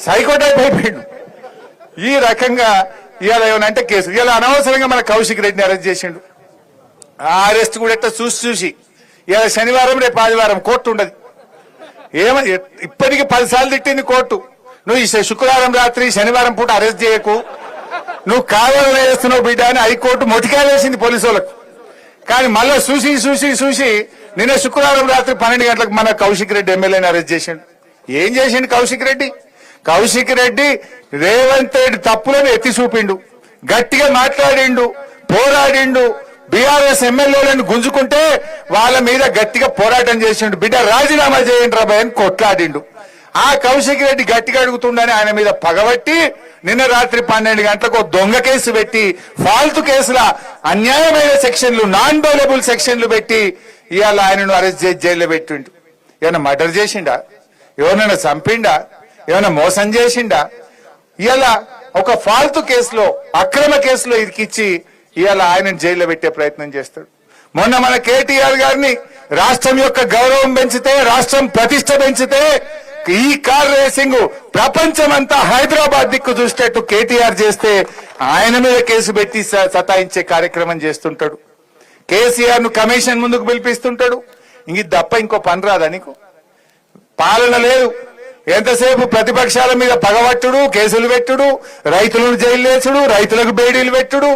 Psycho type అయిపోయిండు. ఈ రకంగా ఇవాళ ఏమనంటే కేసు ఇలా అనవసరంగా మన కౌశిక్ రెడ్డిని అరెస్ట్ చేసిండు. ఆ అరెస్ట్ కూడా ఎట్లా చూసి ఇవాళ శనివారం రేపు ఆదివారం కోర్టు ఉండదు. ఇప్పటికీ 10 సార్లు తిట్టింది కోర్టు. నువ్వు ఈ శుక్రవారం రాత్రి శనివారం పూట అరెస్ట్ చేయకు, నువ్వు కావాలని వేస్తున్నావు బిడ్డ అని హైకోర్టు మొటికాయ వేసింది పోలీసు వాళ్ళకు. కానీ మళ్ళా చూసి నిన్న శుక్రవారం రాత్రి 12 గంటలకు మన కౌశిక్ రెడ్డి ఎమ్మెల్యేని అరెస్ట్ చేసిండు. ఏం చేసిండు కౌశిక్ రెడ్డి? కౌశిక్ రెడ్డి రేవంత్ రెడ్డి తప్పులను ఎత్తి చూపిండు, గట్టిగా మాట్లాడిండు, పోరాడిండు. బీఆర్ఎస్ ఎమ్మెల్యేలను గుంజుకుంటే వాళ్ళ మీద గట్టిగా పోరాటం చేసిండు. బిడ్డ రాజీనామా చేయండి రాబాయ్ అని కొట్లాడిండు. ఆ కౌశిక్ రెడ్డి గట్టిగా అడుగుతుండని ఆయన మీద పగబట్టి నిన్న రాత్రి 12 గంటలకు దొంగ కేసు పెట్టి ఫాల్తు కేసుల అన్యాయమైన సెక్షన్లు, నాన్ బెయిలబుల్ సెక్షన్లు పెట్టి ఇవాళ ఆయనను అరెస్ట్ చేసి జైల్లో పెట్టిండు. ఏమైనా మర్డర్ చేసిండా? ఎవరినైనా చంపిండా? ఏమైనా మోసం చేసిండా? ఇవాళ ఒక ఫాల్తు కేసులో, అక్రమ కేసులో ఇరికిచ్చి ఇవాళ ఆయనను జైల్లో పెట్టే ప్రయత్నం చేస్తాడు. మొన్న మన కేటీఆర్ గారిని రాష్ట్రం యొక్క గౌరవం పెంచితే, రాష్ట్రం ప్రతిష్ట పెంచితే ఈ కార్ రేసింగ్ ప్రపంచమంతా హైదరాబాద్ దిక్కు చూసేట్టు కేటీఆర్ చేస్తే ఆయన మీద కేసు పెట్టి సతాయించే కార్యక్రమం చేస్తుంటాడు. కేసీఆర్ ను కమిషన్ ముందుకు పిలిపిస్తుంటాడు. ఇంక తప్ప ఇంకో పని రాదా నీకు? పాలన లేదు. ఎంతసేపు ప్రతిపక్షాల మీద పగబట్టుడు, కేసులు పెట్టుడు, రైతులను జైలు వేసుడు, రైతులకు బేడీలు పెట్టుడు,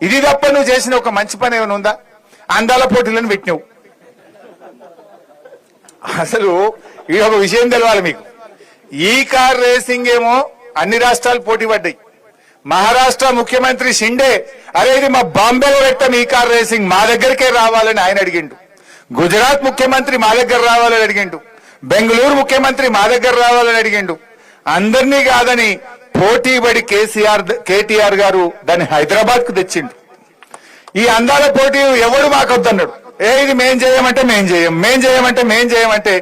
ఇది తప్ప నువ్వు చేసిన ఒక మంచి పని ఏమైనా ఉందా? అందాల పోటీలను పెట్టినావు. అసలు ఈ ఒక విషయం తెలవాలి మీకు. ఈ కార్ రేసింగ్ ఏమో అన్ని రాష్ట్రాలు పోటీ పడ్డాయి. మహారాష్ట్ర ముఖ్యమంత్రి షిండే అరే ఇది మా బాంబేలో పెట్టాం ఈ కార్ రేసింగ్, మా దగ్గరికే రావాలని ఆయన అడిగిండు. గుజరాత్ ముఖ్యమంత్రి మా దగ్గర రావాలని అడిగిండు. బెంగళూరు ముఖ్యమంత్రి మా దగ్గర రావాలని అడిగిండు. అందరినీ కాదని పోటీ పడి కేటీఆర్ గారు దాన్ని హైదరాబాద్ కు తెచ్చిండు. ఈ అందాల పోటీ ఎవడు మాకొద్దన్నాడు. ఇది మేం చేయమంటే మేం చేయమంటే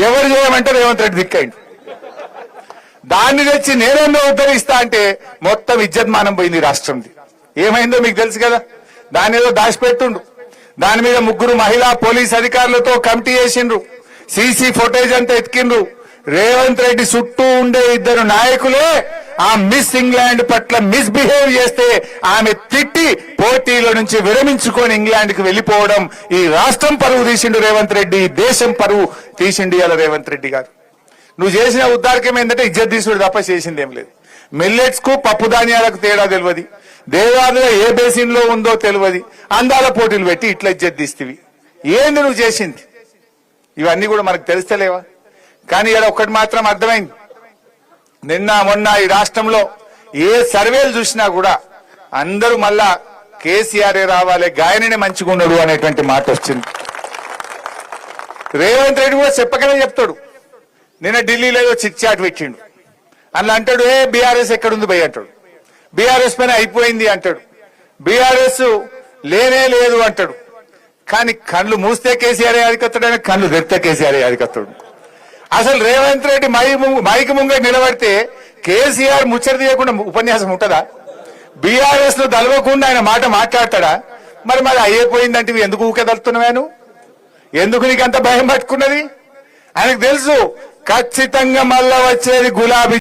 ఎవరు చేయమంటే రేవంత్ రెడ్డి దిక్కైండు. దాన్ని తెచ్చి నేనేందో ఉద్ధరిస్తా అంటే మొత్తం ఇజ్జత్మానం పోయింది రాష్ట్రంది. ఏమైందో మీకు తెలుసు కదా. దాని ఏదో దాచిపెట్టుండు. దాని మీద 3 మహిళా పోలీస్ అధికారులతో కమిటీ చేసిండ్రు. సీసీ ఫుటేజ్ అంతా ఎత్తికిండ్రు. రేవంత్ రెడ్డి చుట్టూ ఉండే 2 నాయకులే ఆ మిస్ ఇంగ్లాండ్ పట్ల మిస్బిహేవ్ చేస్తే ఆమె తిట్టి పోటీల నుంచి విరమించుకొని ఇంగ్లాండ్ కు వెళ్లిపోవడం. ఈ రాష్ట్రం పరువు తీసిండు రేవంత్ రెడ్డి, దేశం పరువు తీసిండు ఇవాళ రేవంత్ రెడ్డి గారు. నువ్వు చేసిన ఉద్దారకం ఏంటంటే ఇజ్జత్ తీసుడు తప్ప చేసింది ఏం లేదు. మిల్లెట్స్ కు పప్పు ధాన్యాలకు తేడా తెలియదు, దేవాలయ ఏ బేసిన్ లో ఉందో తెలియదు, అందాల పోటీలు పెట్టి ఇట్లా ఇజ్జత్ తీస్తేవి. ఏంది నువ్వు చేసింది? ఇవన్నీ కూడా మనకు తెలుస్తలేవా? కానీ ఇలా ఒక్కటి మాత్రం అర్థమైంది. నిన్న మొన్న ఈ రాష్ట్రంలో ఏ సర్వేలు చూసినా కూడా అందరూ మళ్ళా కేసీఆర్ రావాలి, గాయననే మంచిగా ఉన్నాడు అనేటువంటి మాట వచ్చింది. రేవంత్ రెడ్డి కూడా చెప్పకనే చెప్తాడు. నిన్న ఢిల్లీలో ఏదో చిట్ చాట్ పెట్టిండు. అలా అంటాడు, బీఆర్ఎస్ ఎక్కడుంది భయ్ అంటాడు. బీఆర్ఎస్ పైన అయిపోయింది అంటాడు. బీఆర్ఎస్ లేనే లేదు అంటాడు. కానీ కళ్ళు మూస్తే కేసీఆర్ యాదికత్తాడు, కళ్ళు తెరిస్తే కేసీఆర్ యాదికత్తాడు. అసలు రేవంత్ రెడ్డి మైకి ముంగ నిలబడితే కేసీఆర్ ముచ్చట తీయకుండా ఉపన్యాసం ఉంటుందా? బీఆర్ఎస్ లో దలవకుండా ఆయన మాట మాట్లాడతాడా? మరి అయిపోయిందంటే ఎందుకు ఊకెదలుతున్నాను? ఎందుకు నీకు అంత భయం పట్టుకున్నది? ఆయనకు తెలుసు ఖచ్చితంగా మళ్ళా వచ్చేది గులాబీ